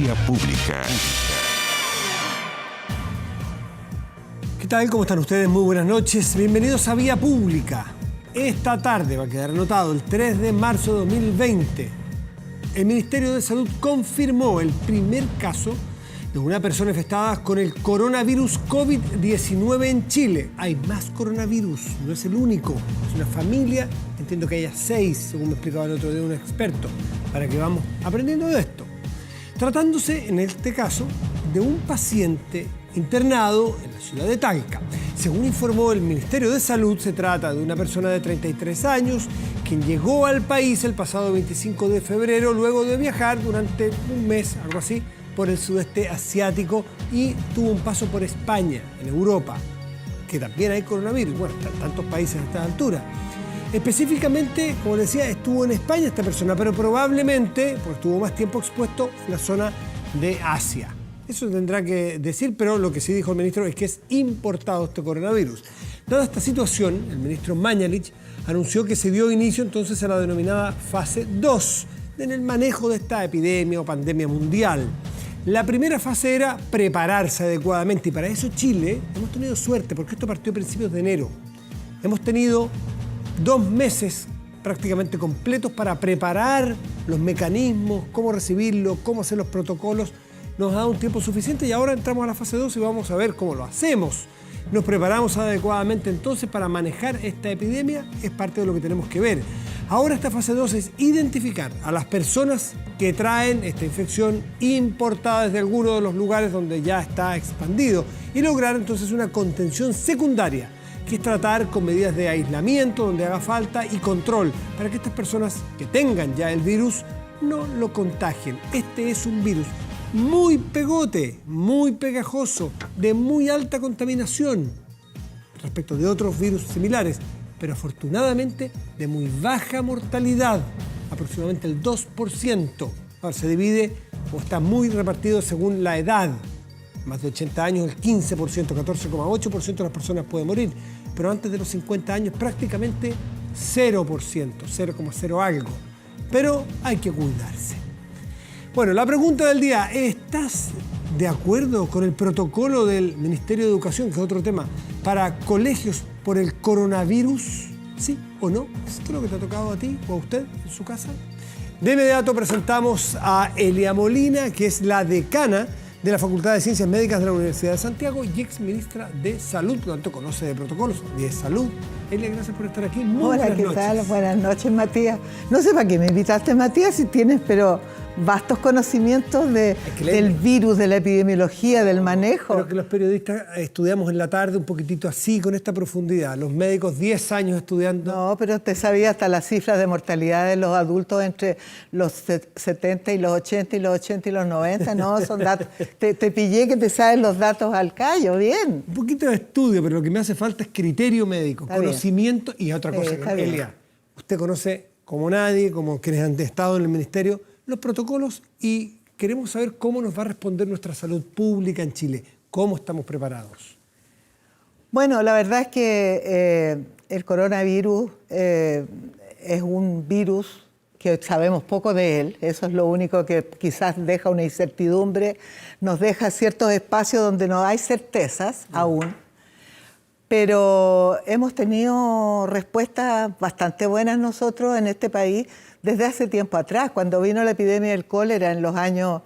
Vía Pública. ¿Qué tal? ¿Cómo están ustedes? Muy buenas noches. Bienvenidos a Vía Pública. Esta tarde, va a quedar anotado, el 3 de marzo de 2020, el Ministerio de Salud confirmó el primer caso de una persona infectada con el coronavirus COVID-19 en Chile. Hay más coronavirus, no es el único. Es una familia, entiendo que haya 6, según me explicaba el otro día un experto, para que vamos aprendiendo de esto. Tratándose, en este caso, de un paciente internado en la ciudad de Talca. Según informó el Ministerio de Salud, se trata de una persona de 33 años quien llegó al país el pasado 25 de febrero luego de viajar durante un mes, algo así, por el sudeste asiático y tuvo un paso por España, en Europa, que también hay coronavirus. Bueno, están tantos países a esta altura. Específicamente, como decía, estuvo en España esta persona, pero probablemente, porque estuvo más tiempo expuesto, en la zona de Asia. Eso tendrá que decir, pero lo que sí dijo el ministro es que es importado este coronavirus. Dada esta situación, el ministro Mañalich anunció que se dio inicio entonces a la denominada fase 2 en el manejo de esta epidemia o pandemia mundial. La primera fase era prepararse adecuadamente y para eso Chile hemos tenido suerte porque esto partió a principios de enero. Hemos tenido 2 meses prácticamente completos para preparar los mecanismos, cómo recibirlo, cómo hacer los protocolos. Nos ha dado un tiempo suficiente y ahora entramos a la fase 2 y vamos a ver cómo lo hacemos. Nos preparamos adecuadamente entonces para manejar esta epidemia, es parte de lo que tenemos que ver. Ahora esta fase 2 es identificar a las personas que traen esta infección importada desde alguno de los lugares donde ya está expandido y lograr entonces una contención secundaria, que es tratar con medidas de aislamiento donde haga falta y control para que estas personas que tengan ya el virus no lo contagien. Este es un virus muy pegote, muy pegajoso, de muy alta contaminación respecto de otros virus similares, pero afortunadamente de muy baja mortalidad, aproximadamente el 2%. Ahora se divide o está muy repartido según la edad. Más de 80 años, el 15%, 14,8% de las personas pueden morir, pero antes de los 50 años prácticamente 0%, 0,0 algo. Pero hay que cuidarse. Bueno, la pregunta del día, ¿estás de acuerdo con el protocolo del Ministerio de Educación, que es otro tema, para colegios por el coronavirus? ¿Sí o no? ¿Esto es lo que te ha tocado a ti o a usted en su casa? De inmediato presentamos a Elia Molina, que es la decana de la Facultad de Ciencias Médicas de la Universidad de Santiago y ex ministra de Salud, por lo tanto conoce de protocolos y de salud. Elia, gracias por estar aquí. Muy Hola, buenas ¿qué noches. tal? Buenas noches, Matías. No sé para qué me invitaste, Matías, si tienes, pero vastos conocimientos del virus, de la epidemiología, del manejo. Pero que los periodistas estudiamos en la tarde un poquitito así, con esta profundidad. Los médicos 10 años estudiando. No, pero usted sabía hasta las cifras de mortalidad de los adultos entre los 70 y los 80 y los 80 y los 90, ¿no? Son datos. Te pillé que te sabes los datos al callo, bien. Un poquito de estudio, pero lo que me hace falta es criterio médico, Está conocimiento y otra cosa. Elia, usted conoce como nadie, como quienes han estado en el ministerio, los protocolos y queremos saber cómo nos va a responder nuestra salud pública en Chile. ¿Cómo estamos preparados? Bueno, la verdad es que el coronavirus es un virus que sabemos poco de él. Eso es lo único que quizás deja una incertidumbre, nos deja ciertos espacios donde no hay certezas aún. Pero hemos tenido respuestas bastante buenas nosotros en este país desde hace tiempo atrás. Cuando vino la epidemia del cólera en los años,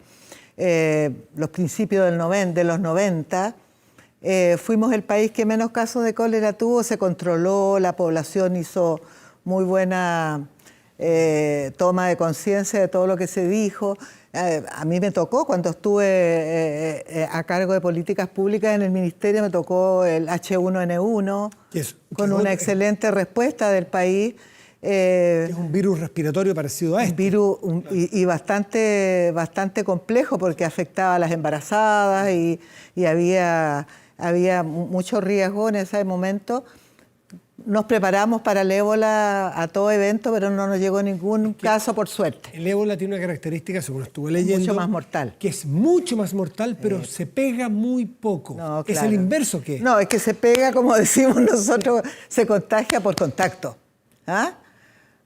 los principios de los 90, fuimos el país que menos casos de cólera tuvo, se controló, la población hizo muy buena toma de conciencia de todo lo que se dijo. A mí me tocó, cuando estuve a cargo de políticas públicas en el ministerio, me tocó el H1N1, con una excelente respuesta del país. Es un virus respiratorio parecido a este. Virus y bastante complejo porque afectaba a las embarazadas y había mucho riesgo en ese momento. Nos preparamos para el ébola a todo evento, pero no nos llegó ningún caso, por suerte. El ébola tiene una característica, según estuve leyendo, mucho más mortal. Que es mucho más mortal, pero se pega muy poco. No, claro. ¿Es el inverso qué? No, es que se pega, como decimos nosotros, se contagia por contacto. ¿Ah?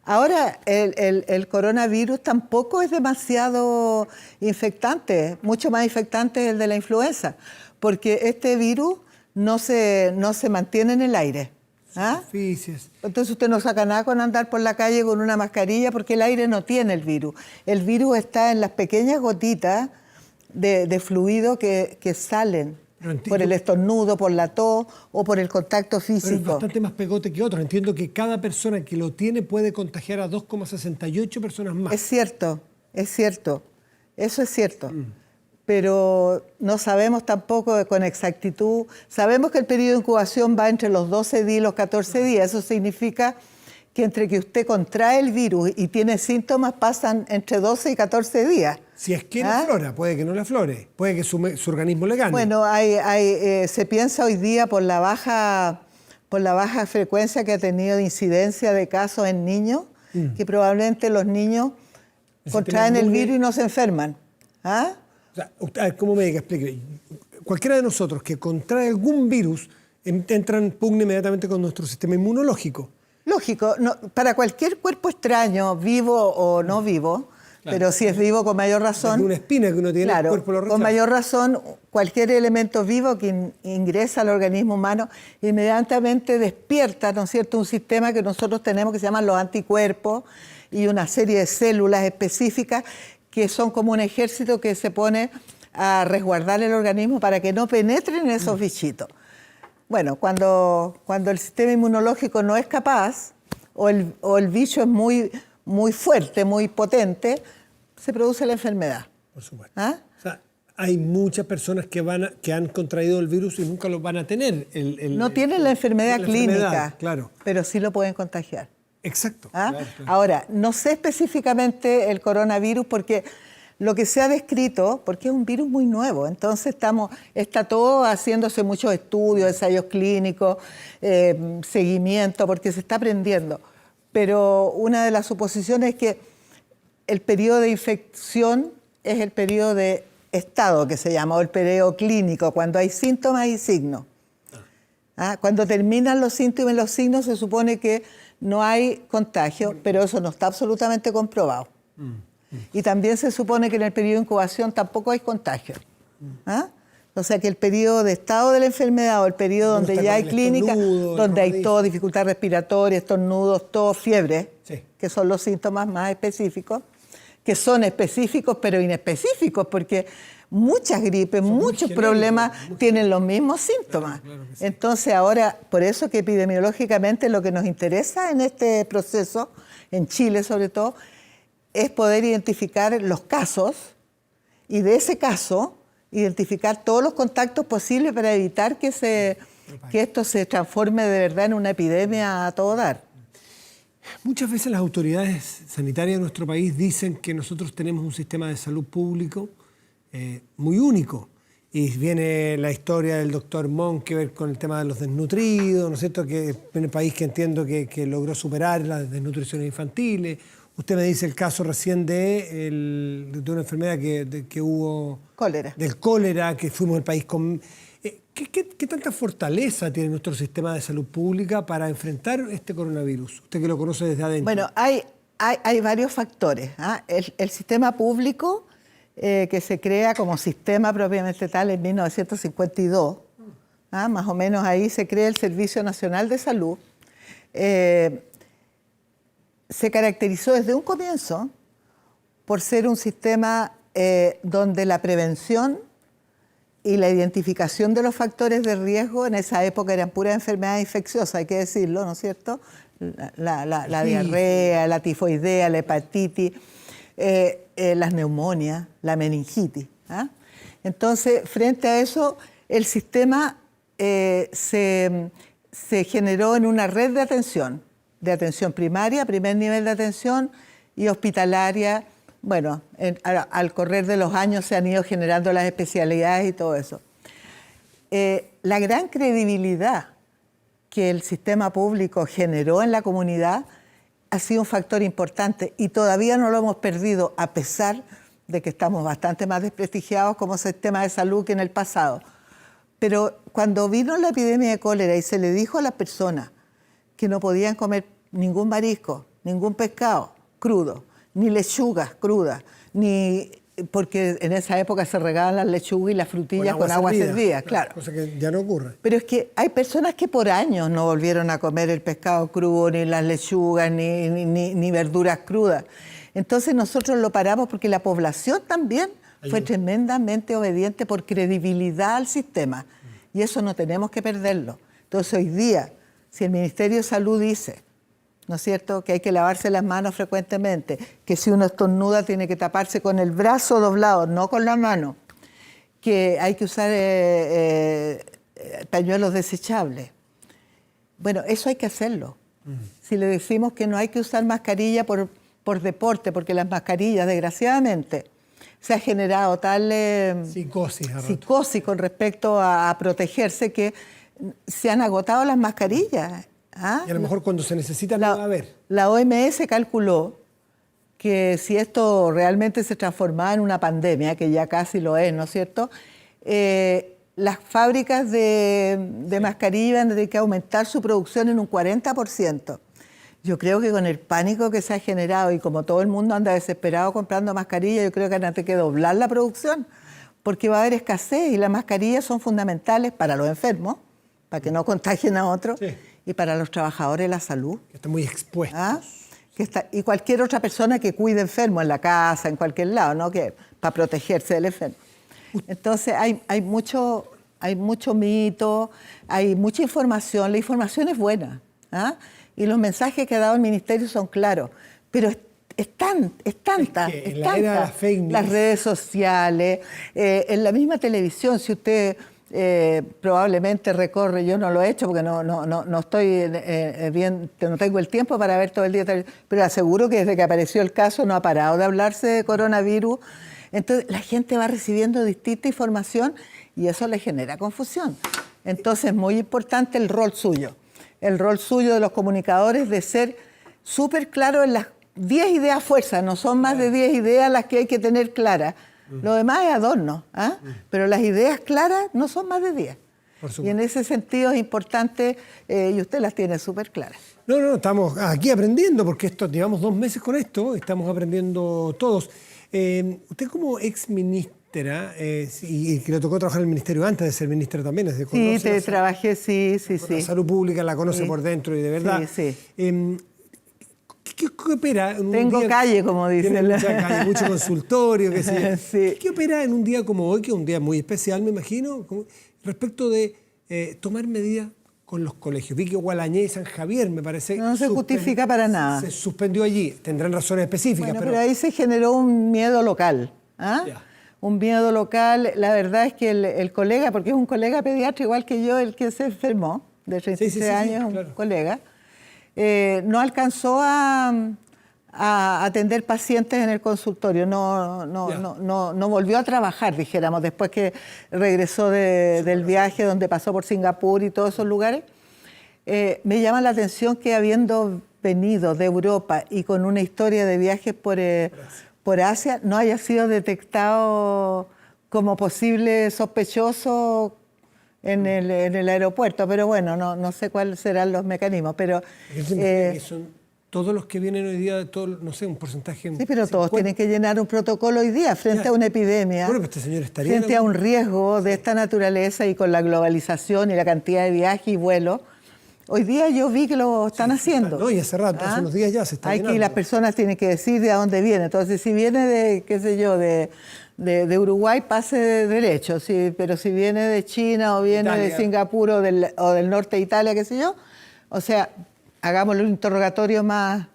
Ahora, el coronavirus tampoco es demasiado infectante, mucho más infectante es el de la influenza, porque este virus no se mantiene en el aire. ¿Ah? Superficies. Entonces usted no saca nada con andar por la calle con una mascarilla porque el aire no tiene el virus. El virus está en las pequeñas gotitas de fluido que salen por el estornudo, por la tos o por el contacto físico. Pero es bastante más pegote que otro. Entiendo que cada persona que lo tiene puede contagiar a 2,68 personas más. Es cierto, eso es cierto. Pero no sabemos tampoco con exactitud. Sabemos que el periodo de incubación va entre los 12 días y los 14 días. Eso significa que entre que usted contrae el virus y tiene síntomas pasan entre 12 y 14 días. Si es que le aflora, puede que no le aflore, puede que su organismo le gane. Bueno, se piensa hoy día por la baja frecuencia que ha tenido de incidencia de casos en niños, que probablemente los niños contraen el virus y no se enferman. ¿Ah? O sea, como médica, explique. Cualquiera de nosotros que contrae algún virus entra en pugna inmediatamente con nuestro sistema inmunológico. Lógico, para cualquier cuerpo extraño, vivo o no vivo, claro, pero si es vivo con mayor razón. Una espina que uno tiene, claro, el cuerpo lo rechaza. Con mayor razón, cualquier elemento vivo que ingresa al organismo humano inmediatamente despierta, ¿no es cierto?, un sistema que nosotros tenemos que se llaman los anticuerpos y una serie de células específicas que son como un ejército que se pone a resguardar el organismo para que no penetren esos bichitos. Bueno, cuando el sistema inmunológico no es capaz o el bicho es muy fuerte, muy potente, se produce la enfermedad. Por supuesto. ¿Ah? O sea, hay muchas personas que han contraído el virus y nunca lo van a tener. No tienen la enfermedad clínica, claro, pero sí lo pueden contagiar. Exacto. ¿Ah? Claro. Ahora, no sé específicamente el coronavirus porque lo que se ha descrito, porque es un virus muy nuevo, entonces está todo haciéndose muchos estudios, ensayos clínicos, seguimiento, porque se está aprendiendo. Pero una de las suposiciones es que el periodo de infección es el periodo de estado, que se llama, o el periodo clínico, cuando hay síntomas y signos. ¿Ah? Cuando terminan los síntomas y los signos se supone que no hay contagio, pero eso no está absolutamente comprobado. Y también se supone que en el periodo de incubación tampoco hay contagio. ¿Ah? O sea que el periodo de estado de la enfermedad o el periodo donde ya hay clínica, donde hay tos, dificultad respiratoria, estornudos, tos, fiebre, sí, que son los síntomas más específicos, que son específicos pero inespecíficos, porque muchas gripes, muchos problemas tienen los mismos síntomas. Claro sí. Entonces ahora, por eso que epidemiológicamente lo que nos interesa en este proceso, en Chile sobre todo, es poder identificar los casos y de ese caso identificar todos los contactos posibles para evitar que esto se transforme de verdad en una epidemia a todo dar. Muchas veces las autoridades sanitarias de nuestro país dicen que nosotros tenemos un sistema de salud público muy único. Y viene la historia del doctor Monk que ver con el tema de los desnutridos, ¿no es cierto?, que en el país que entiendo que logró superar las desnutriciones infantiles. Usted me dice el caso recién de una enfermedad que hubo... Cólera. Del cólera, que fuimos el país con... ¿Qué tanta fortaleza tiene nuestro sistema de salud pública para enfrentar este coronavirus? Usted que lo conoce desde adentro. Bueno, hay varios factores. ¿Ah? El sistema público, que se crea como sistema propiamente tal en 1952, ¿ah? Más o menos ahí se crea el Servicio Nacional de Salud, se caracterizó desde un comienzo por ser un sistema donde la prevención y la identificación de los factores de riesgo en esa época eran puras enfermedades infecciosas, hay que decirlo, ¿no es cierto? La diarrea, la tifoidea, la hepatitis, las neumonias, la meningitis. ¿Ah? Entonces, frente a eso, el sistema se generó en una red de atención primaria, primer nivel de atención, y hospitalaria. Bueno, al correr de los años se han ido generando las especialidades y todo eso. La gran credibilidad que el sistema público generó en la comunidad ha sido un factor importante y todavía no lo hemos perdido, a pesar de que estamos bastante más desprestigiados como sistema de salud que en el pasado. Pero cuando vino la epidemia de cólera y se le dijo a las personas que no podían comer ningún marisco, ningún pescado crudo, ni lechugas crudas, ni... porque en esa época se regaban las lechugas y las frutillas con agua servida, claro. Cosa que ya no ocurre. Pero es que hay personas que por años no volvieron a comer el pescado crudo, ni las lechugas, ni verduras crudas. Entonces nosotros lo paramos porque la población también fue tremendamente obediente por credibilidad al sistema. Y eso no tenemos que perderlo. Entonces hoy día, si el Ministerio de Salud dice, ¿no es cierto?, que hay que lavarse las manos frecuentemente, que si uno estornuda tiene que taparse con el brazo doblado, no con la mano, que hay que usar pañuelos desechables. Bueno, eso hay que hacerlo. Si le decimos que no hay que usar mascarilla por deporte, porque las mascarillas, desgraciadamente, se ha generado tal psicosis con respecto a protegerse que se han agotado las mascarillas. Y a lo mejor cuando se necesita no va a haber. La OMS calculó que si esto realmente se transformaba en una pandemia, que ya casi lo es, ¿no es cierto?, las fábricas de mascarillas van a tener que aumentar su producción en un 40%. Yo creo que con el pánico que se ha generado y como todo el mundo anda desesperado comprando mascarillas, yo creo que van a tener que doblar la producción porque va a haber escasez y las mascarillas son fundamentales para los enfermos, para que no contagien a otros. Sí. Y para los trabajadores de la salud. Que están muy expuestos. Y cualquier otra persona que cuide enfermo en la casa, en cualquier lado, ¿no? Que, para protegerse del enfermo. Entonces hay mucho mito, hay mucha información. La información es buena. Y los mensajes que ha dado el Ministerio son claros. Pero es tanta. Era la fake news. Las redes sociales, en la misma televisión, si usted... probablemente recorre, yo no lo he hecho porque no estoy bien, no tengo el tiempo para ver todo el día, pero aseguro que desde que apareció el caso no ha parado de hablarse de coronavirus. Entonces la gente va recibiendo distinta información y eso le genera confusión. Entonces es muy importante el rol suyo de los comunicadores de ser súper claro en las 10 ideas fuerza, no son más de 10 ideas las que hay que tener claras. Lo demás es adorno, pero las ideas claras no son más de 10. Y en ese sentido es importante, y usted las tiene súper claras. No, estamos aquí aprendiendo, porque llevamos 2 meses con esto, estamos aprendiendo todos. Usted como exministra, y que le tocó trabajar en el ministerio antes de ser ministra también, desde sí, trabajé, sí. La salud pública la conoce por dentro y de verdad. Sí. ¿Qué opera en un Tengo día, calle, como dicen. Tiene mucha calle, mucho consultorio, qué sé yo. Sí. ¿Qué opera en un día como hoy, que es un día muy especial, me imagino, respecto de tomar medidas con los colegios? Vi que Gualañé y San Javier, me parece... No se justifica para nada. Se suspendió allí. Tendrán razones específicas, bueno, pero ahí se generó un miedo local. Un miedo local. La verdad es que el colega, porque es un colega pediatra igual que yo, el que se enfermó, de 36 años, claro. Un colega... no alcanzó a atender pacientes en el consultorio, no volvió a trabajar, dijéramos, después que regresó del viaje donde pasó por Singapur y todos esos lugares. Me llama la atención que habiendo venido de Europa y con una historia de viajes por Asia, no haya sido detectado como posible sospechoso en el aeropuerto, pero bueno, no sé cuáles serán los mecanismos, pero... son todos los que vienen hoy día, no sé, un porcentaje... Sí, pero todos tienen que llenar un protocolo hoy día frente a una epidemia, bueno, este señor estaría frente a un riesgo de esta naturaleza y con la globalización y la cantidad de viajes y vuelos. Hoy día yo vi que lo están haciendo. No, y hace rato, hace unos días ya se está llenando. Aquí las personas tienen que decir de a dónde viene. Entonces, si viene de, qué sé yo, de Uruguay, pase derecho. Sí, pero si viene de China o viene Italia, de Singapur o del norte de Italia, qué sé yo, o sea, hagámosle un interrogatorio más.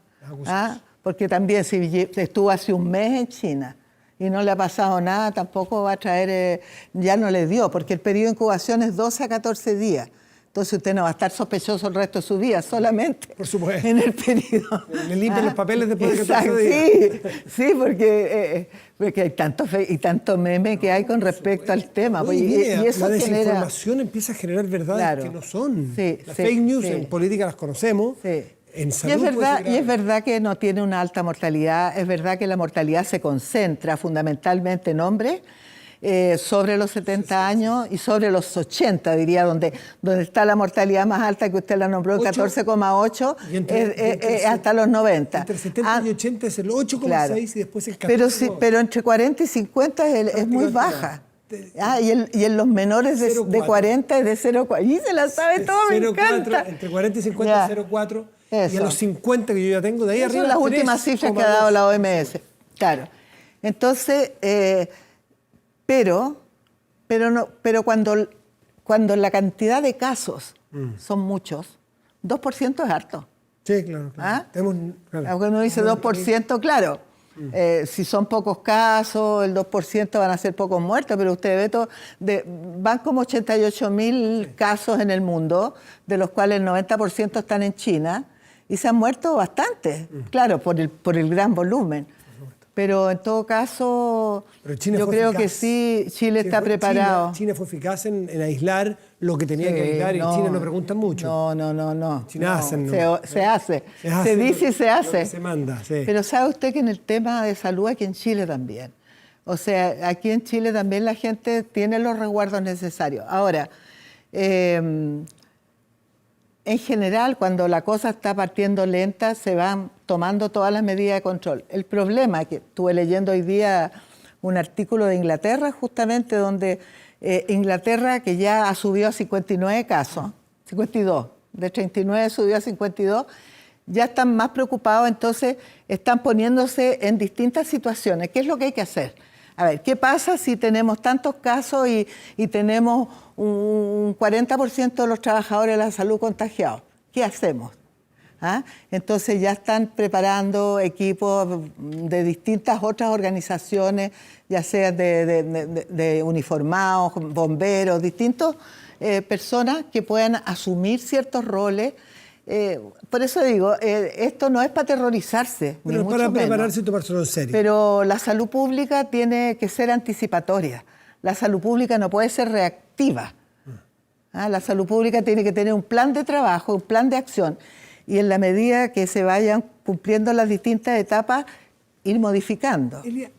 Porque también si estuvo hace un mes en China y no le ha pasado nada, tampoco va a traer, ya no le dio, porque el periodo de incubación es 12 a 14 días. Entonces usted no va a estar sospechoso el resto de su vida, solamente por supuesto, en el periodo. Le limpian los papeles después de 14 días. Sí, porque hay tanto meme que hay con respecto al tema. No, y eso la desinformación empieza a generar verdades que no son. Las fake news en política las conocemos. En salud y es verdad que no tiene una alta mortalidad, es verdad que la mortalidad se concentra fundamentalmente en hombres sobre los 70 años y sobre los 80, diría, donde está la mortalidad más alta, que usted la nombró, el 14,8, hasta los 90. Entre 70 y 80 es el 8,6 claro. Y después el 14,8. Pero entre 40 y 50 es muy baja. Y en los menores de 40 es de 0,4. Y se la sabe todo, me encanta. Entre 40 y 50 es 0,4. Y a los 50 que yo ya tengo, de ahí arriba. Son las últimas cifras que ha dado la OMS. Claro. Entonces, pero cuando la cantidad de casos son muchos, 2% es harto. Sí, claro. Claro. Aunque uno dice 2%, claro. Si son pocos casos, el 2% van a ser pocos muertos, pero usted ve van como 88.000 casos en el mundo, de los cuales el 90% están en China, y se han muerto bastante, claro, por el gran volumen. Pero en todo caso, yo creo que sí, Chile está preparado. China fue eficaz en aislar lo que tenía que aislar, y en China no preguntan mucho. No. China hacen. Se hace. Se dice y se hace. Se manda, sí. Pero sabe usted que en el tema de salud aquí en Chile también. O sea, aquí en Chile también la gente tiene los resguardos necesarios. Ahora, en general, cuando la cosa está partiendo lenta, se van tomando todas las medidas de control. El problema, que estuve leyendo hoy día un artículo de Inglaterra, justamente donde Inglaterra, que ya ha subido a 59 casos, 52, de 39 subió a 52, ya están más preocupados, entonces están poniéndose en distintas situaciones. ¿Qué es lo que hay que hacer? A ver, ¿qué pasa si tenemos tantos casos y tenemos un 40% de los trabajadores de la salud contagiados? ¿Qué hacemos? Entonces ya están preparando equipos de distintas otras organizaciones, ya sea de uniformados, bomberos, distintas personas que puedan asumir ciertos roles. Por eso digo, esto no es para aterrorizarse, pero ni mucho para menos. prepararse y tomárselo en serio. Pero la salud pública tiene que ser anticipatoria. La salud pública no puede ser reactiva. La salud pública tiene que tener un plan de trabajo, un plan de acción, y en la medida que se vayan cumpliendo las distintas etapas, ir modificando. Elia,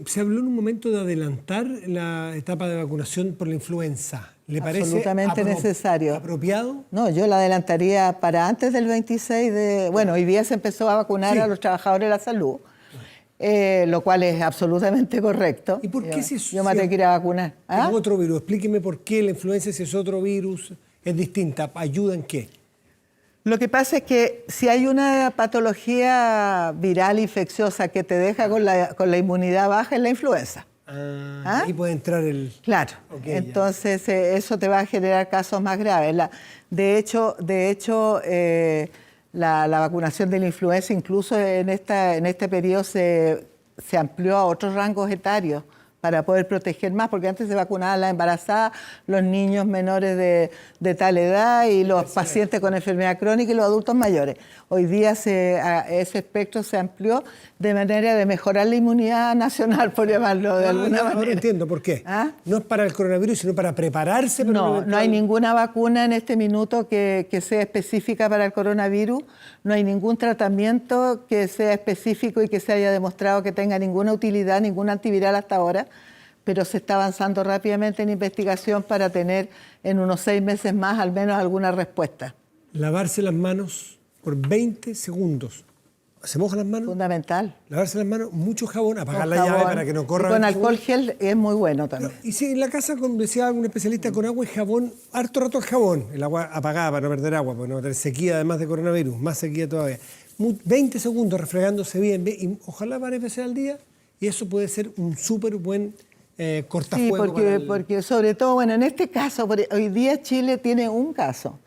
se habló en un momento de adelantar la etapa de vacunación por la influenza. ¿Le parece absolutamente necesario? ¿Apropiado? No, yo la adelantaría para antes del 26 de... Bueno, hoy día se empezó a vacunar a los trabajadores de la salud, lo cual es absolutamente correcto. ¿Y por qué yo me tengo que ir a vacunar? Es otro virus. Explíqueme por qué la influenza, si es otro virus, es distinta. ¿Ayuda en qué? Lo que pasa es que si hay una patología viral infecciosa que te deja con la inmunidad baja, es la influenza. Ahí puede entrar el... Claro, okay, entonces eso te va a generar casos más graves. De hecho, la vacunación de la influenza incluso en este periodo se amplió a otros rangos etarios para poder proteger más, porque antes se vacunaban las embarazadas, los niños menores de tal edad y los pacientes con enfermedad crónica y los adultos mayores. Hoy día ese espectro se amplió de manera de mejorar la inmunidad nacional, por llamarlo de alguna manera. Ahora entiendo por qué. No es para el coronavirus, sino para prepararse. No hay ninguna vacuna en este minuto que sea específica para el coronavirus. No hay ningún tratamiento que sea específico y que se haya demostrado que tenga ninguna utilidad, ningún antiviral hasta ahora, pero se está avanzando rápidamente en investigación para tener en unos 6 meses más al menos alguna respuesta. Lavarse las manos por 20 segundos. ¿Se mojan las manos? Fundamental. Lavarse las manos, mucho jabón, apagar la llave para que no corra. Y con alcohol gel es muy bueno también. Y si en la casa, como decía algún especialista, con agua y jabón, harto rato el jabón, el agua apagada para no perder agua, porque no tener sequía además de coronavirus, más sequía todavía. 20 segundos refregándose bien, y ojalá varias veces al día, y eso puede ser un súper buen cortafuegos. Sí, porque sobre todo, bueno, en este caso, hoy día Chile tiene un caso,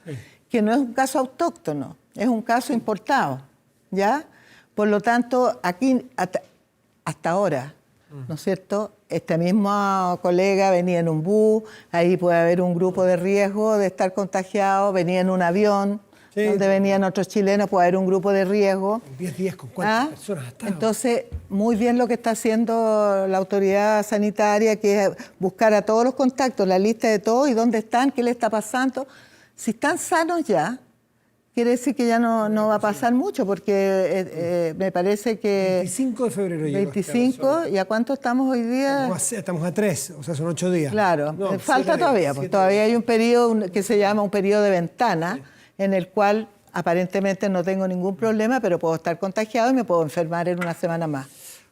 que no es un caso autóctono, es un caso importado, ¿ya? Por lo tanto, aquí hasta ahora, ¿no es cierto? Este mismo colega venía en un bus, ahí puede haber un grupo de riesgo de estar contagiado, venía en un avión, donde venían otros chilenos, puede haber un grupo de riesgo. 10 días con cuántas personas ha estado. Entonces, muy bien lo que está haciendo la autoridad sanitaria, que es buscar a todos los contactos, la lista de todos y dónde están, qué les está pasando. Si están sanos ya, quiere decir que ya no va a pasar mucho, porque me parece que... 25 de febrero llegó 25, ¿y a cuánto estamos hoy día? Estamos a 3, o sea, son 8 días. Claro, No, falta todavía, pues todavía hay un periodo que se llama un periodo de ventana, en el cual aparentemente no tengo ningún problema, pero puedo estar contagiado y me puedo enfermar en una semana más.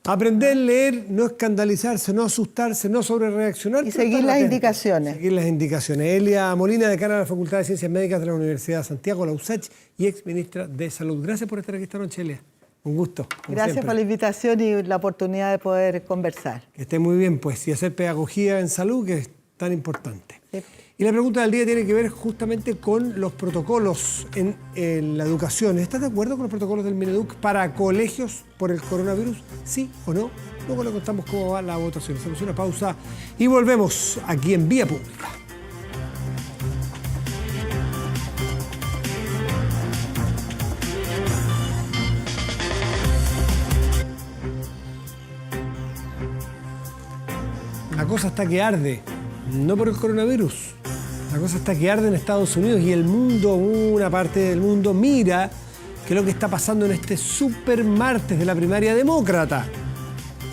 Aprender, leer, no escandalizarse, no asustarse, no sobrereaccionar. Y seguir las indicaciones. Seguir las indicaciones. Elia Molina, decana de la Facultad de Ciencias Médicas de la Universidad de Santiago, la USACH, y exministra de Salud. Gracias por estar aquí esta noche, Elia. Un gusto. Gracias siempre. por la invitación y la oportunidad de poder conversar. Que esté muy bien, pues, y hacer pedagogía en salud, que es tan importante. Sí. Y la pregunta del día tiene que ver justamente con los protocolos en la educación. ¿Estás de acuerdo con los protocolos del Mineduc para colegios por el coronavirus? ¿Sí o no? Luego le contamos cómo va la votación. Hacemos una pausa y volvemos aquí en Vía Pública. La cosa está que arde, no por el coronavirus. La cosa está que arde en Estados Unidos y el mundo, una parte del mundo, mira qué es lo que está pasando en este super martes de la primaria demócrata.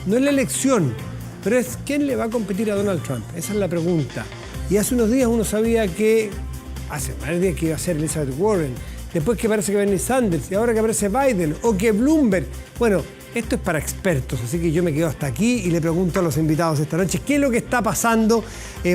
No es la elección, pero es quién le va a competir a Donald Trump. Esa es la pregunta. Y hace unos días uno sabía que, hace varios días que iba a ser Elizabeth Warren, después que parece que Bernie Sanders y ahora que aparece Biden o que Bloomberg. Bueno, esto es para expertos, así que yo me quedo hasta aquí y le pregunto a los invitados esta noche qué es lo que está pasando.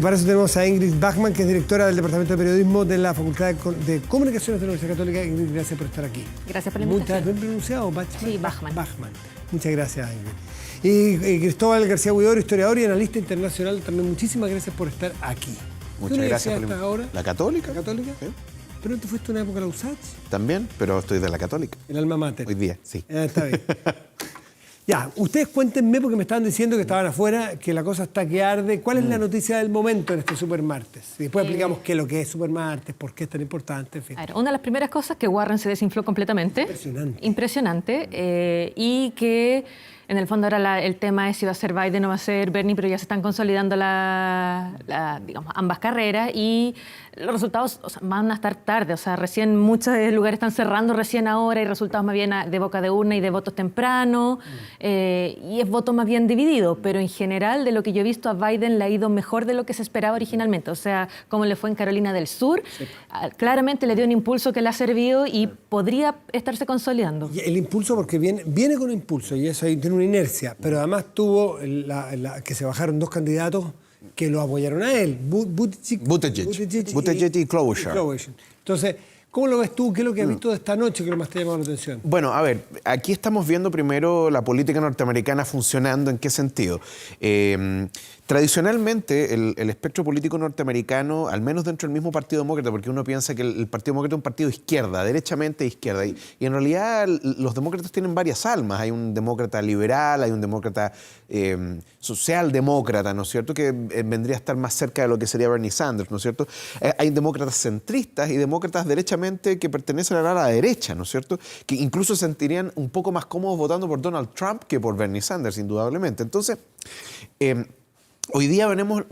Para eso tenemos a Ingrid Bachmann, que es directora del Departamento de Periodismo de la Facultad de Comunicaciones de la Universidad Católica. Ingrid, gracias por estar aquí. Gracias por la invitación. ¿Bien pronunciado? Bachmann. Sí, Bachmann. Bachmann. Muchas gracias, Ingrid. Y Cristóbal García Huidobro, historiador y analista internacional, también muchísimas gracias por estar aquí. Muchas gracias por hasta ahora. ¿La Católica? ¿La Católica? Sí. ¿Pero tú fuiste una época a la USACH? También, pero estoy de la Católica. El alma mater. Hoy día, sí. Está bien. Ya, ustedes cuéntenme, porque me estaban diciendo que estaban afuera, que la cosa está que arde. ¿Cuál es la noticia del momento en este Supermartes? Y después explicamos qué es lo que es Supermartes, por qué es tan importante, en fin. A ver, una de las primeras cosas que Warren se desinfló completamente. Impresionante. Y que en el fondo ahora el tema es si va a ser Biden o va a ser Bernie, pero ya se están consolidando digamos, ambas carreras y los resultados van a estar tarde. O sea, recién muchos lugares están cerrando recién ahora y resultados más bien de boca de urna y de votos temprano. Y es voto más bien dividido, pero en general de lo que yo he visto a Biden le ha ido mejor de lo que se esperaba originalmente. O sea, como le fue en Carolina del Sur, claramente le dio un impulso que le ha servido y podría estarse consolidando. Y el impulso, porque viene con un impulso y eso ahí tiene una inercia, pero además tuvo que se bajaron dos candidatos que lo apoyaron a él, Buttigieg y Klobuchar. Entonces, ¿cómo lo ves tú? ¿Qué es lo que has visto de esta noche que lo más te ha llamado la atención? Bueno, a ver, aquí estamos viendo primero la política norteamericana funcionando. ¿En qué sentido? Tradicionalmente, el espectro político norteamericano, al menos dentro del mismo Partido Demócrata, porque uno piensa que el Partido Demócrata es un partido de izquierda, derechamente de izquierda, y en realidad los demócratas tienen varias almas. Hay un demócrata liberal, hay un demócrata socialdemócrata, ¿no es cierto?, que vendría a estar más cerca de lo que sería Bernie Sanders, ¿no es cierto? Hay demócratas centristas y demócratas derechamente que pertenecen a la derecha, ¿no es cierto?, que incluso se sentirían un poco más cómodos votando por Donald Trump que por Bernie Sanders, indudablemente. Entonces, hoy día vemos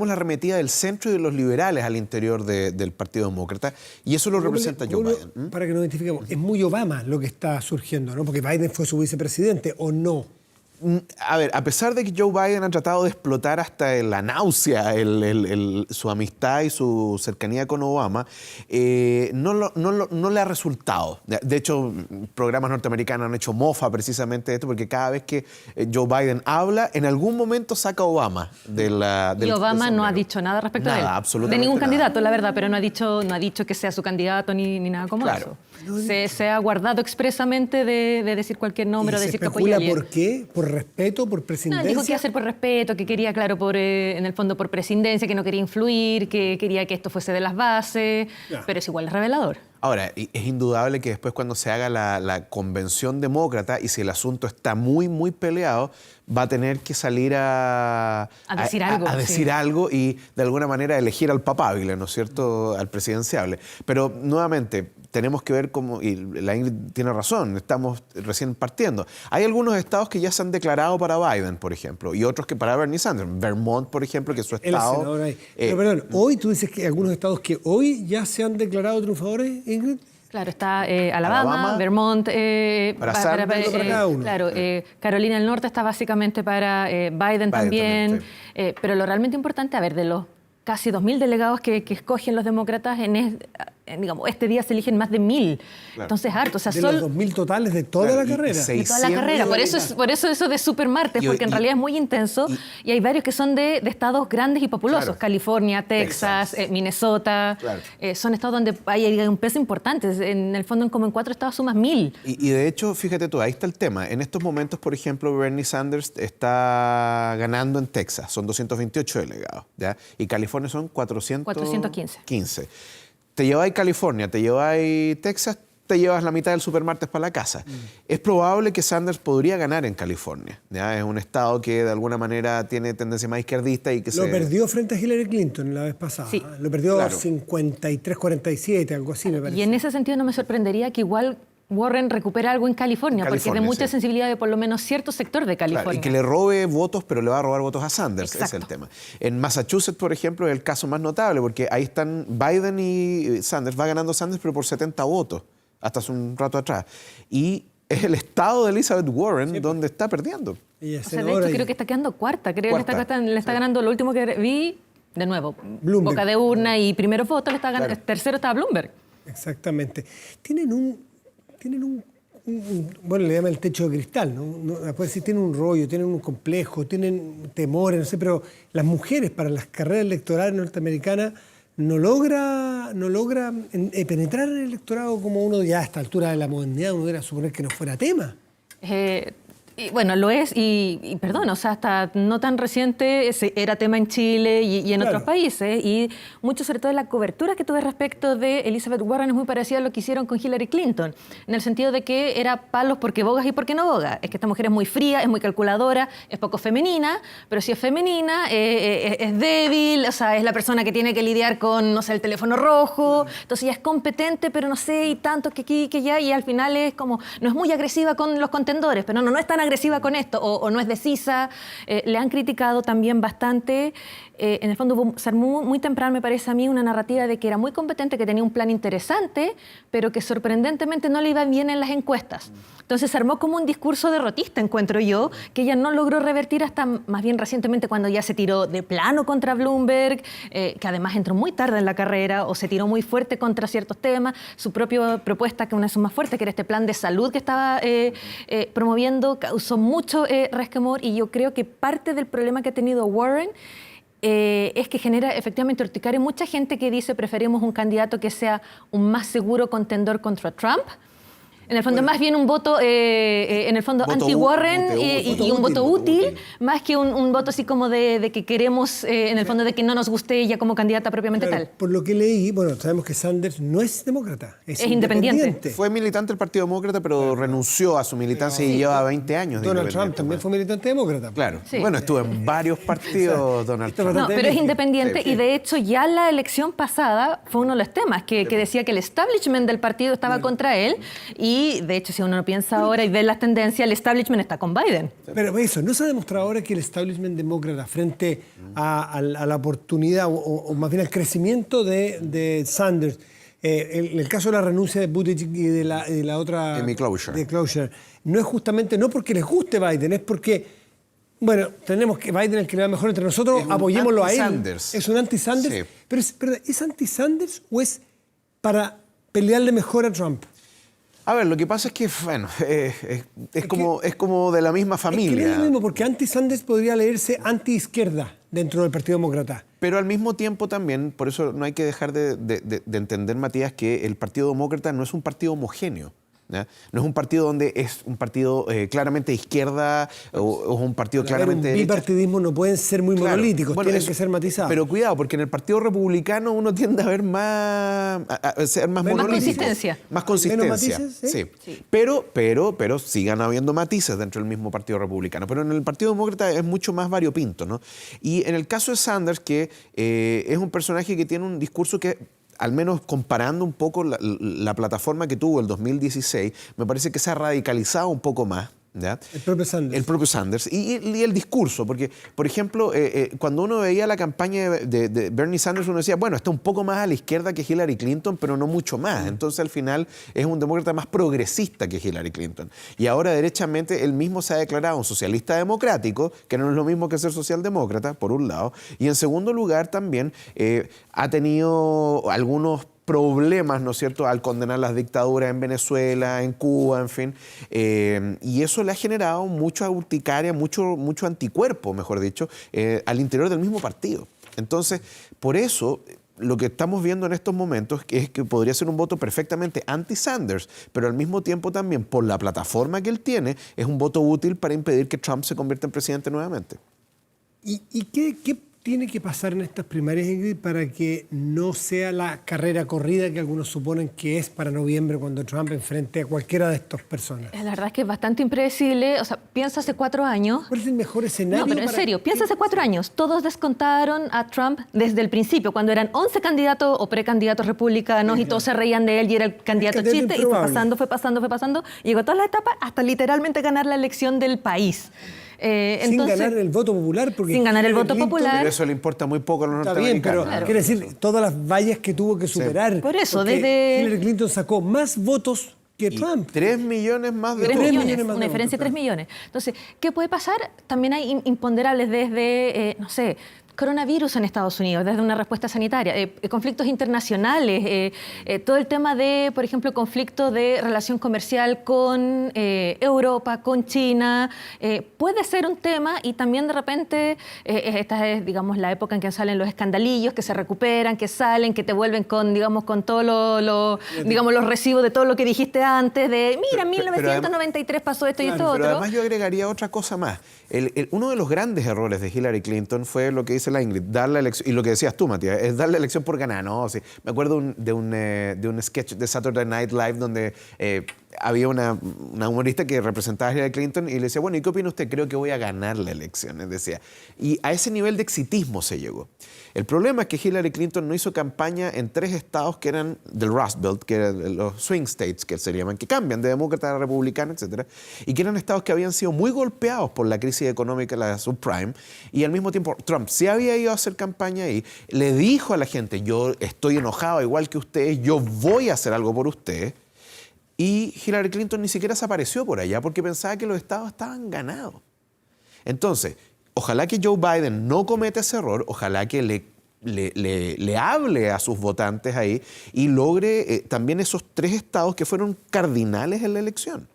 la arremetida del centro y de los liberales al interior del Partido Demócrata, y eso lo representa Joe Biden. Para que nos identifiquemos, es muy Obama lo que está surgiendo, ¿no? Porque Biden fue su vicepresidente, ¿o no? A ver, a pesar de que Joe Biden ha tratado de explotar hasta la náusea su amistad y su cercanía con Obama, no le ha resultado. De hecho, programas norteamericanos han hecho mofa precisamente de esto, porque cada vez que Joe Biden habla, en algún momento saca a Obama y Obama no ha dicho nada respecto a él. Absolutamente de ningún nada. Candidato, la verdad, pero no ha dicho que sea su candidato ni nada como eso. Se ha guardado expresamente de decir cualquier nombre, de decir que apoya a alguien. ¿Por qué? ¿Por respeto? ¿Por presidencia? No, dijo que iba a ser por respeto, que quería, claro, en el fondo por presidencia, que no quería influir, que quería que esto fuese de las bases, pero es igual, es revelador. Ahora, es indudable que después cuando se haga la convención demócrata y si el asunto está muy, muy peleado, va a tener que salir a decir algo. A decir algo y de alguna manera elegir al papable, ¿no es cierto?, al presidenciable. Pero nuevamente, tenemos que ver cómo, y la Ingrid tiene razón, estamos recién partiendo. Hay algunos estados que ya se han declarado para Biden, por ejemplo, y otros que para Bernie Sanders. Vermont, por ejemplo, que es su estado. El senador ahí. Pero perdón, hoy tú dices que algunos estados que hoy ya se han declarado triunfadores, Ingrid. Claro, está Alabama, Vermont, Para Sanders, para cada uno. Claro, Carolina del Norte está básicamente para Biden también. sí. Pero lo realmente importante, a ver, de los casi 2.000 delegados que escogen los demócratas, digamos, este día se eligen más de 1.000. Claro. Entonces, harto. O sea, De los 2.000 totales de toda Claro, la carrera. de toda la carrera. Por eso eso de supermartes, porque en realidad es muy intenso y hay varios que son de estados grandes y populosos. Claro. California, Texas, Minnesota. Claro. Son estados donde hay un peso importante. En el fondo, como en 4 estados sumas 1.000. Y de hecho, fíjate tú, ahí está el tema. En estos momentos, por ejemplo, Bernie Sanders está ganando en Texas. Son 228 delegados, ¿ya? Y California son 415. Te lleváis California, te lleváis Texas, te llevas la mitad del supermartes para la casa. Es probable que Sanders podría ganar en California, ¿ya? Es un estado que de alguna manera tiene tendencia más izquierdista y que Lo perdió frente a Hillary Clinton la vez pasada. Sí. Lo perdió Claro. 53-47, algo así, me parece. Y en ese sentido no me sorprendería que igual Warren recupera algo en California, porque es de California, mucha sí. sensibilidad de por lo menos cierto sector de Claro, California. y que le robe votos, pero le va a robar votos a Sanders, ese es el Exacto. tema. En Massachusetts, por ejemplo, es el caso más notable, porque ahí están Biden y Sanders, va ganando Sanders, pero por 70 votos, hasta hace un rato atrás. Y es el estado de Elizabeth Warren donde está perdiendo. Ella es O sea, de senadora hecho, y- creo que está quedando cuarta. Creo que Cuarta, le está ganando lo último que vi, de nuevo, Bloomberg. boca de urna y primeros votos, le está ganando, Claro. tercero está Bloomberg. Exactamente. Tienen un bueno, le llaman el techo de cristal, ¿no? Puede decir, tienen un rollo, tienen un complejo, tienen temores, no sé, pero las mujeres para las carreras electorales norteamericanas no logra penetrar en el electorado como uno ya a esta altura de la modernidad, uno debería suponer que no fuera tema. Y bueno, lo es, y perdón, o sea, hasta no tan reciente era tema en Chile y en Claro. otros países, y mucho sobre todo la cobertura que tuve respecto de Elizabeth Warren es muy parecida a lo que hicieron con Hillary Clinton, en el sentido de que era palos porque bogas y porque no bogas. Es que esta mujer es muy fría, es muy calculadora, es poco femenina, pero si es femenina, es débil, o sea, es la persona que tiene que lidiar con, no sé, el teléfono rojo, entonces ya es competente, pero no sé, y tanto que aquí, que allá, y al final es como, no es muy agresiva con los contendores, pero no es tan agresiva con esto, o no es decisa. Le han criticado también bastante. En el fondo, ser muy temprano, me parece a mí, una narrativa de que era muy competente, que tenía un plan interesante, pero que sorprendentemente no le iba bien en las encuestas. Entonces se armó como un discurso derrotista, encuentro yo, que ella no logró revertir hasta más bien recientemente, cuando ya se tiró de plano contra Bloomberg, que además entró muy tarde en la carrera, o se tiró muy fuerte contra ciertos temas. Su propia propuesta, que una es más fuerte, que era este plan de salud que estaba promoviendo, causó mucho resquemor, y yo creo que parte del problema que ha tenido Warren es que genera efectivamente urticaria mucha gente que dice preferimos un candidato que sea un más seguro contendor contra Trump. En el fondo, más bien un voto, en el fondo, Voto anti-Warren voto y un voto útil, útil, más que un voto así como de que queremos, en el fondo, de que no nos guste ella como candidata propiamente Claro, tal. por lo que leí, bueno, sabemos que Sanders no es demócrata, es independiente. Fue militante del Partido Demócrata, pero renunció a su militancia y lleva 20 años de Donald Trump independiente. también fue militante demócrata. Claro. Sí. Bueno, estuvo en varios partidos, Donald Esto es Trump. No, bastante pero es líquido. independiente, Sí. y de hecho ya la elección pasada fue uno de los temas que decía que el establishment del partido estaba contra él, y de hecho si uno piensa ahora y ve las tendencias, el establishment está con Biden. Pero eso, ¿no se ha demostrado ahora que el establishment demócrata frente a la oportunidad o más bien al crecimiento de Sanders, el caso de la renuncia de Buttigieg y de la otra... Amy Klobuchar. De Klobuchar, no es justamente, no porque les guste Biden, es porque, bueno, tenemos que Biden es el que le va mejor entre nosotros, Es un apoyémoslo a él. anti-Sanders. Es un anti-Sanders, Sí. pero ¿es anti-Sanders o es para pelearle mejor a Trump? A ver, lo que pasa es que, bueno, es como de la misma Es que no familia. es lo mismo, porque anti-Sanders podría leerse anti-izquierda dentro del Partido Demócrata. Pero al mismo tiempo también, por eso no hay que dejar de entender, Matías, que el Partido Demócrata no es un partido homogéneo. ¿Ya? No es un partido donde es un partido claramente de izquierda o es un partido claramente de Un derecha. bipartidismo no pueden ser muy Claro. monolíticos, Bueno, tienen eso- que ser matizados. Pero cuidado, porque en el Partido Republicano uno tiende a ver más, a ser más Menos monolítico. consistencia. Más consistencia. Menos matices, ¿sí? Sí. Pero sigan habiendo matices dentro del mismo Partido Republicano. Pero en el Partido Demócrata es mucho más variopinto, ¿no? Y en el caso de Sanders, que es un personaje que tiene un discurso que, al menos comparando un poco la plataforma que tuvo el 2016, me parece que se ha radicalizado un poco más. ¿ya? El propio Sanders. El propio Sanders. Y el discurso, porque, por ejemplo, cuando uno veía la campaña de Bernie Sanders, uno decía, bueno, está un poco más a la izquierda que Hillary Clinton, pero no mucho más. Entonces, al final, es un demócrata más progresista que Hillary Clinton. Y ahora, derechamente, él mismo se ha declarado un socialista democrático, que no es lo mismo que ser socialdemócrata, por un lado. Y, en segundo lugar, también ha tenido algunos problemas, ¿no es cierto?, al condenar las dictaduras en Venezuela, en Cuba, en fin. Y eso le ha generado mucha urticaria, mucho anticuerpo, mejor dicho, al interior del mismo partido. Entonces, por eso, lo que estamos viendo en estos momentos es que podría ser un voto perfectamente anti-Sanders, pero al mismo tiempo también, por la plataforma que él tiene, es un voto útil para impedir que Trump se convierta en presidente nuevamente. ¿Y qué tiene que pasar en estas primarias, Ingrid, para que no sea la carrera corrida que algunos suponen que es para noviembre cuando Trump enfrente a cualquiera de estas personas? La verdad es que es bastante impredecible. O sea, piensa hace 4 años. ¿Cuál es el mejor escenario? No, pero en serio, piensa hace 4 años. Todos descontaron a Trump desde el principio, cuando eran 11 candidatos o precandidatos republicanos y todos se reían de él y era el candidato chiste y fue pasando, y llegó a todas las etapas hasta literalmente ganar la elección del país. Sin ganar el voto popular. Porque sin ganar el voto popular. Pero eso le importa muy poco a los norteamericanos. Está bien, pero claro, quiere decir, todas las vallas que tuvo que superar. Por eso, desde Hillary Clinton sacó más votos que Trump. 3 millones más de 3 votos. millones, una diferencia de 3 millones. Entonces, ¿qué puede pasar? También hay imponderables desde, no sé, coronavirus en Estados Unidos, desde una respuesta sanitaria, conflictos internacionales, todo el tema de, por ejemplo, conflicto de relación comercial con Europa, con China, puede ser un tema y también de repente esta es, digamos, la época en que salen los escandalillos, que se recuperan, que salen, que te vuelven con, digamos, con todo digamos, los recibos de todo lo que dijiste antes, de, mira, en 1993 pasó esto y esto otro. Pero además yo agregaría otra cosa más. Uno de los grandes errores de Hillary Clinton fue lo que dice la Ingrid, dar la elección, y lo que decías tú, Matías, es dar la elección por ganar. No, sí. Me acuerdo de un sketch de Saturday Night Live donde había una humorista que representaba a Hillary Clinton y le decía, bueno, ¿y qué opina usted? Creo que voy a ganar la elección, decía. Y a ese nivel de exitismo se llegó. El problema es que Hillary Clinton no hizo campaña en 3 estados que eran del Rust Belt, que eran los swing states, que se llaman, que cambian de demócrata a republicano, etcétera, y que eran estados que habían sido muy golpeados por la crisis económica, la subprime, y al mismo tiempo Trump sí había ido a hacer campaña ahí, le dijo a la gente, yo estoy enojado igual que ustedes, yo voy a hacer algo por ustedes, y Hillary Clinton ni siquiera se apareció por allá porque pensaba que los estados estaban ganados. Entonces, ojalá que Joe Biden no cometa ese error, ojalá que le hable a sus votantes ahí y logre también esos 3 estados que fueron cardinales en la elección.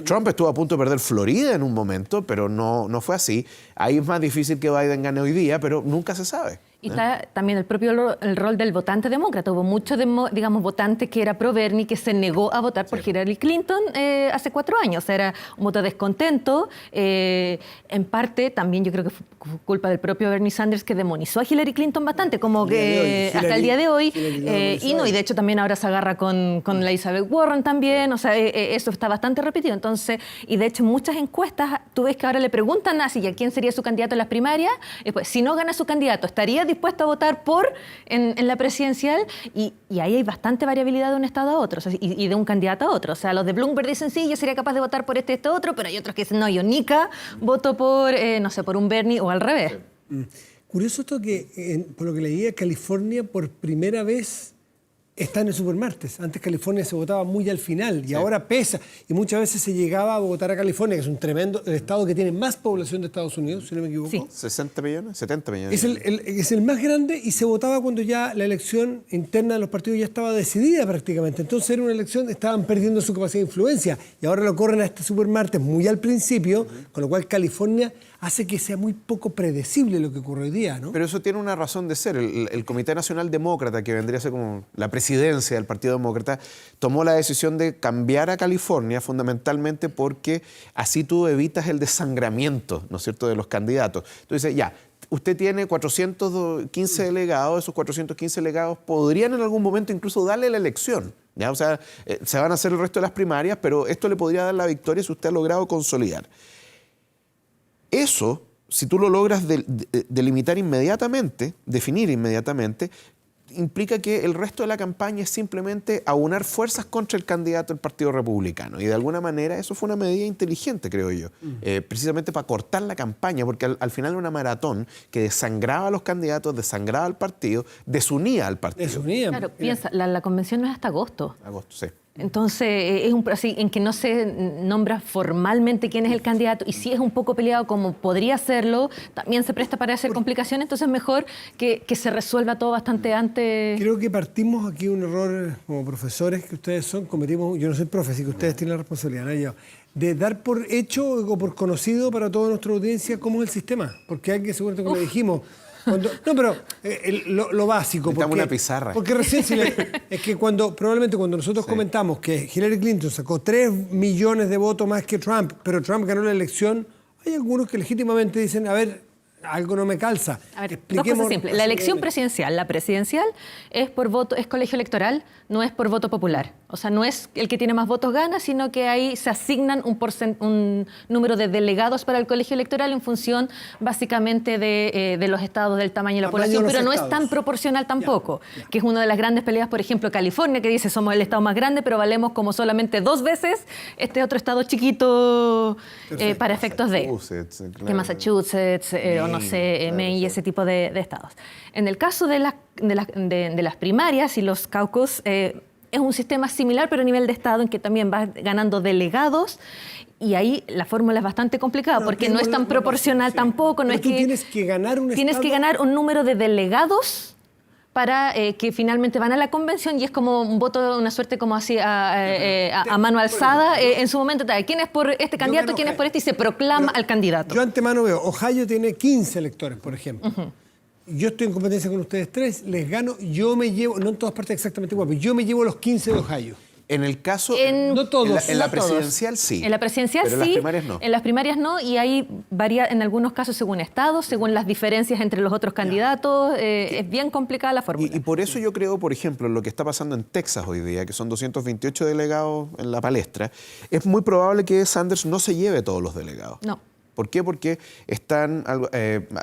Trump estuvo a punto de perder Florida en un momento, pero no fue así. Ahí es más difícil que Biden gane hoy día, pero nunca se sabe. Y está también el rol del votante demócrata. Hubo muchos, digamos, votantes que era pro Bernie, que se negó a votar por Hillary Clinton hace 4 años. O sea, era un voto descontento. En parte, también yo creo que fue culpa del propio Bernie Sanders, que demonizó a Hillary Clinton bastante, como que hasta el día de hoy. Y de hecho también ahora se agarra con la Elizabeth Warren también. O sea, eso está bastante repetido. Entonces, y de hecho muchas encuestas, tú ves que ahora le preguntan a quién sería su candidato en las primarias. Pues, si no gana su candidato, ¿estaría dispuesto a votar por en la presidencial? Y ahí hay bastante variabilidad de un estado a otro, o sea, y de un candidato a otro. O sea, los de Bloomberg dicen, sí, yo sería capaz de votar por este otro, pero hay otros que dicen, no, yo nica voto por, no sé, por un Bernie o al revés. Curioso esto que, por lo que leía, California por primera vez está en el supermartes. Antes California se votaba muy al final y ahora pesa. Y muchas veces se llegaba a votar a California, que es un tremendo estado que tiene más población de Estados Unidos, si no me equivoco. Sí. 60 millones, 70 millones. Es el más grande y se votaba cuando ya la elección interna de los partidos ya estaba decidida prácticamente. Entonces era una elección, estaban perdiendo su capacidad de influencia y ahora lo corren a este supermartes muy al principio, con lo cual California hace que sea muy poco predecible lo que ocurre hoy día, ¿no? Pero eso tiene una razón de ser. El Comité Nacional Demócrata, que vendría a ser como la presidencia del Partido Demócrata, tomó la decisión de cambiar a California fundamentalmente porque así tú evitas el desangramiento, ¿no es cierto?, de los candidatos. Entonces, ya, usted tiene 415 delegados, esos 415 delegados podrían en algún momento incluso darle la elección. ¿Ya? O sea, se van a hacer el resto de las primarias, pero esto le podría dar la victoria si usted ha logrado consolidar. Eso, si tú lo logras delimitar inmediatamente, definir inmediatamente, implica que el resto de la campaña es simplemente aunar fuerzas contra el candidato del Partido Republicano. Y de alguna manera eso fue una medida inteligente, creo yo, precisamente para cortar la campaña, porque al final era una maratón que desangraba a los candidatos, desangraba al partido, desunía al partido. Desunía. Claro, piensa, la convención no es hasta agosto. Agosto, sí. Entonces, es así, en que no se nombra formalmente quién es el candidato y si es un poco peleado como podría serlo, también se presta para hacer complicaciones, entonces es mejor que se resuelva todo bastante antes. Creo que partimos aquí un error como profesores que ustedes son, cometimos, yo no soy profe, así que ustedes tienen la responsabilidad, ¿no? Yo, de dar por hecho o por conocido para toda nuestra audiencia cómo es el sistema, porque hay que seguramente como le dijimos. No, pero lo básico. Necesitamos una pizarra. Porque recién es que probablemente cuando nosotros comentamos que Hillary Clinton sacó 3 millones de votos más que Trump, pero Trump ganó la elección, hay algunos que legítimamente dicen, a ver, algo no me calza. A ver, dos cosas simples. La elección presidencial, la presidencial es por voto, es colegio electoral, no es por voto popular. O sea, no es el que tiene más votos gana, sino que ahí se asignan un número de delegados para el colegio electoral en función básicamente de los estados, del tamaño de la población, pero no es tan proporcional tampoco, que es una de las grandes peleas, por ejemplo, California, que dice somos el estado más grande, pero valemos como solamente 2 veces este otro estado chiquito para efectos de que Massachusetts o no sé, Maine y ese tipo de estados. En el caso de las primarias y los caucus, es un sistema similar, pero a nivel de estado, en que también vas ganando delegados, y ahí la fórmula es bastante complicada, porque no es tan proporcional tampoco. No pero es tú que tienes que ganar un tienes estado. que ganar un número de delegados para que finalmente van a la convención, y es como un voto, una suerte como así a mano alzada en su momento. ¿Quién es por este candidato, quién es por este? Y se proclama al candidato. Yo antemano veo, Ohio tiene 15 electores, por ejemplo. Yo estoy en competencia con ustedes 3, les gano, yo me llevo, no en todas partes exactamente igual, pero yo me llevo los 15 de Ohio. En el caso... no todos. En la no todos. presidencial sí. En la presidencial pero sí. En las primarias no. En las primarias no, y ahí varía en algunos casos según estados, según las diferencias entre los otros candidatos. Es bien complicada la fórmula. Y por eso yo creo, por ejemplo, lo que está pasando en Texas hoy día, que son 228 delegados en la palestra, es muy probable que Sanders no se lleve todos los delegados. No. ¿Por qué? Porque están,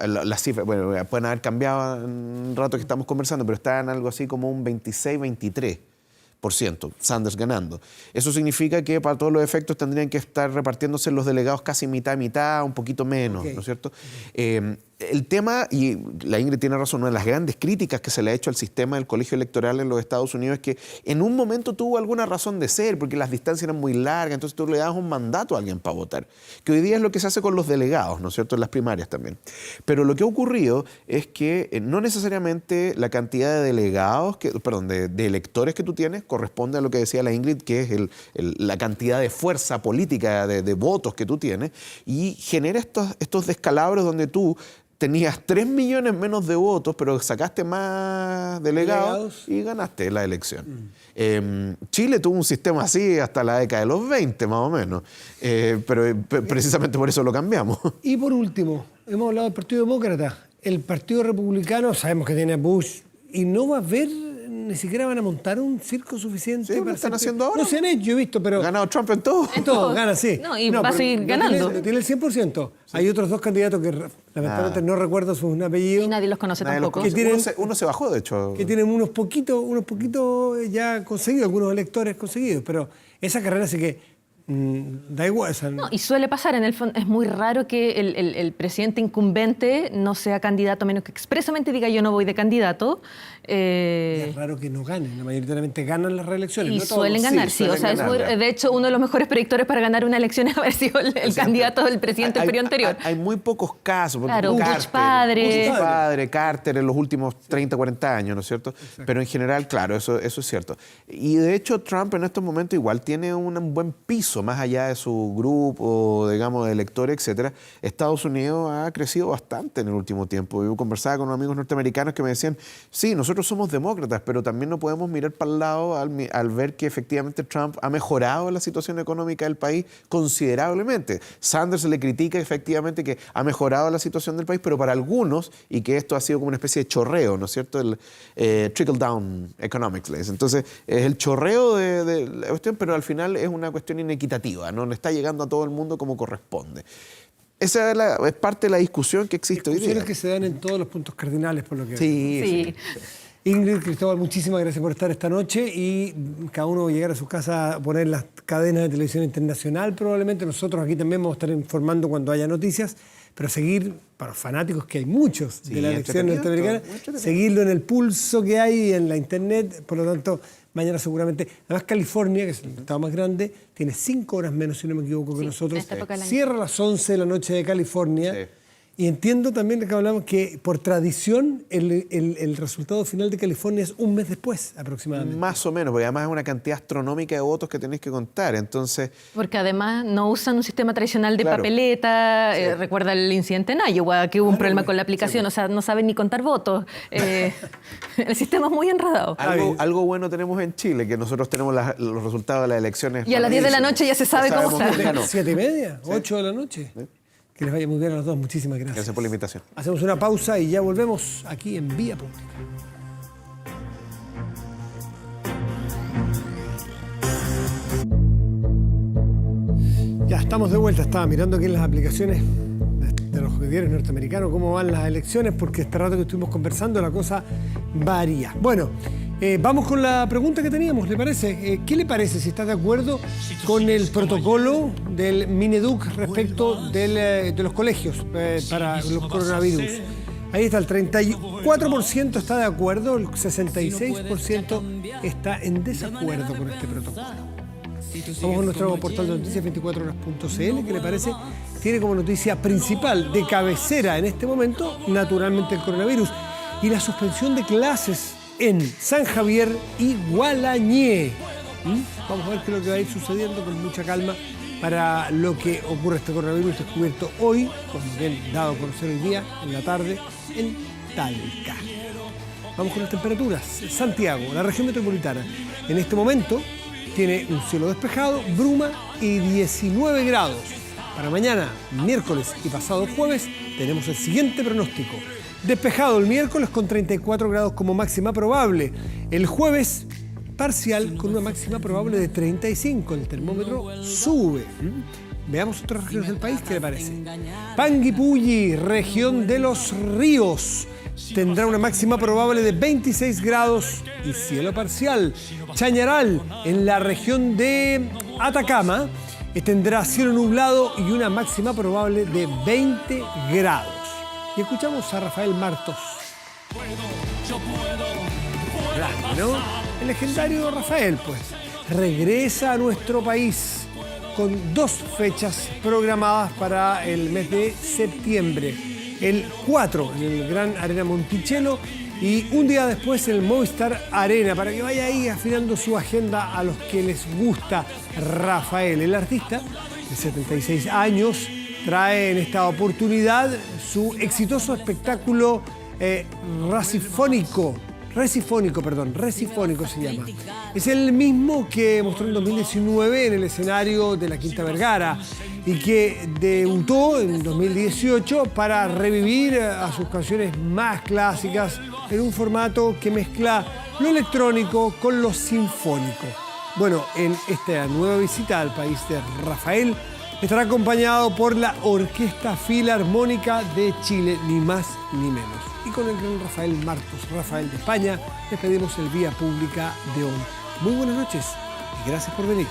las cifras, bueno, pueden haber cambiado en un rato que estamos conversando, pero están algo así como un 26-23%, Sanders ganando. Eso significa que para todos los efectos tendrían que estar repartiéndose los delegados casi mitad, un poquito menos, ¿no es cierto? El tema, y la Ingrid tiene razón, una de las grandes críticas que se le ha hecho al sistema del colegio electoral en los Estados Unidos es que en un momento tuvo alguna razón de ser, porque las distancias eran muy largas, entonces tú le das un mandato a alguien para votar, que hoy día es lo que se hace con los delegados, ¿no es cierto?, en las primarias también. Pero lo que ha ocurrido es que no necesariamente la cantidad de delegados, de electores que tú tienes corresponde a lo que decía la Ingrid, que es la cantidad de fuerza política, de votos que tú tienes, y genera estos descalabros donde tú tenías 3 millones menos de votos, pero sacaste más delegados y ganaste la elección. Chile tuvo un sistema así hasta la década de los 20, más o menos, pero precisamente por eso lo cambiamos. Y por último, hemos hablado del Partido Demócrata. El Partido Republicano, sabemos que tiene a Bush, y no va a haber, ni siquiera van a montar un circo suficiente. Sí, lo están haciendo ahora. No se han hecho, yo he visto, pero... Ha ganado Trump en todo. En todo, gana, sí. No, y va a seguir ganando. Tiene el 100%. Sí. Hay otros 2 candidatos que lamentablemente no recuerdo sus apellidos. Y nadie los conoce tampoco. Uno se bajó, de hecho. Que tienen unos poquitos ya conseguidos, algunos electores conseguidos, pero esa carrera sí que da igual. No, y suele pasar, en el fondo, es muy raro que el presidente incumbente no sea candidato, a menos que expresamente diga yo no voy de candidato. Y es raro que no ganen, mayoritariamente ganan las reelecciones. Y no suelen ganar, sí. O sea, de hecho, uno de los mejores predictores para ganar una elección es haber sido el candidato del presidente del periodo anterior. Hay muy pocos casos. Claro, Bush padre, Carter en los últimos 30, 40 años, ¿no es cierto? Exacto. Pero en general, claro, eso es cierto. Y de hecho, Trump en estos momentos igual tiene un buen piso, más allá de su grupo, digamos, de electores, etcétera. Estados Unidos ha crecido bastante en el último tiempo. Yo conversaba con unos amigos norteamericanos que me decían, sí, nosotros somos demócratas, pero también no podemos mirar para el lado al ver que efectivamente Trump ha mejorado la situación económica del país considerablemente. Sanders le critica efectivamente que ha mejorado la situación del país, pero para algunos, y que esto ha sido como una especie de chorreo, ¿no es cierto? El trickle-down economics. Entonces, es el chorreo de la cuestión, pero al final es una cuestión inequitativa, no le está llegando a todo el mundo como corresponde. Esa es parte de la discusión que existe hoy día. Discusiones que se dan en todos los puntos cardinales, por lo que Sí. Ingrid, Cristóbal, muchísimas gracias por estar esta noche y cada uno llegar a su casa a poner las cadenas de televisión internacional. Probablemente nosotros aquí también vamos a estar informando cuando haya noticias, pero seguir, para los fanáticos, que hay muchos de la elección norteamericana, seguirlo en el pulso que hay en la internet. Por lo tanto, mañana seguramente, además California, que es el estado más grande, tiene 5 horas menos, si no me equivoco, que nosotros. Cierra a las 11 de la noche de California. Sí. Y entiendo también de que hablamos que por tradición el resultado final de California es un mes después aproximadamente. Más o menos, porque además es una cantidad astronómica de votos que tenéis que contar. Entonces, porque además no usan un sistema tradicional de papeleta. Sí. Recuerda el incidente en Iowa, que hubo un problema con la aplicación, o sea, no saben ni contar votos. El sistema es muy enredado. Algo bueno tenemos en Chile, que nosotros tenemos los resultados de las elecciones. Y a las 10 de la noche ya se sabe cómo sale. 7:30, 8 de la noche. ¿Sí? Que les vaya muy bien a los dos. Muchísimas gracias. Gracias por la invitación. Hacemos una pausa y ya volvemos aquí en Vía Pública. Ya estamos de vuelta. Estaba mirando aquí en las aplicaciones de los diarios norteamericanos cómo van las elecciones, porque este rato que estuvimos conversando la cosa varía. Bueno, vamos con la pregunta que teníamos, ¿le parece? ¿Qué le parece si está de acuerdo con el protocolo del Mineduc respecto de los colegios para los coronavirus? Ahí está, el 34% está de acuerdo, el 66% está en desacuerdo con este protocolo. Vamos a nuestro portal de noticias 24horas.cl, que le parece, tiene como noticia principal de cabecera en este momento, naturalmente el coronavirus y la suspensión de clases en San Javier y Gualañé. Vamos a ver qué es lo que va a ir sucediendo con mucha calma para lo que ocurre este coronavirus descubierto hoy, como bien dado a conocer el día, en la tarde, en Talca. Vamos con las temperaturas. Santiago, la región metropolitana, en este momento tiene un cielo despejado, bruma y 19 grados. Para mañana, miércoles y pasado jueves, tenemos el siguiente pronóstico. Despejado el miércoles con 34 grados como máxima probable. El jueves, parcial con una máxima probable de 35. El termómetro sube. Veamos otras regiones del país, ¿qué le parece? Panguipulli, región de los ríos, tendrá una máxima probable de 26 grados y cielo parcial. Chañaral, en la región de Atacama, tendrá cielo nublado y una máxima probable de 20 grados. Y escuchamos a Rafael Martos. Grande, ¿no? El legendario Rafael, pues, regresa a nuestro país con 2 fechas programadas para el mes de septiembre. El 4 en el Gran Arena Monticello y un día después en el Movistar Arena, para que vaya ahí afinando su agenda a los que les gusta Rafael. El artista de 76 años trae en esta oportunidad su exitoso espectáculo Recifónico se llama. Es el mismo que mostró en 2019 en el escenario de la Quinta Vergara y que debutó en 2018 para revivir a sus canciones más clásicas en un formato que mezcla lo electrónico con lo sinfónico. Bueno, en esta nueva visita al país de Rafael estará acompañado por la Orquesta Filarmónica de Chile, ni más ni menos. Y con el gran Rafael Martos, Rafael de España, despedimos el Vía Pública de hoy. Muy buenas noches y gracias por venir.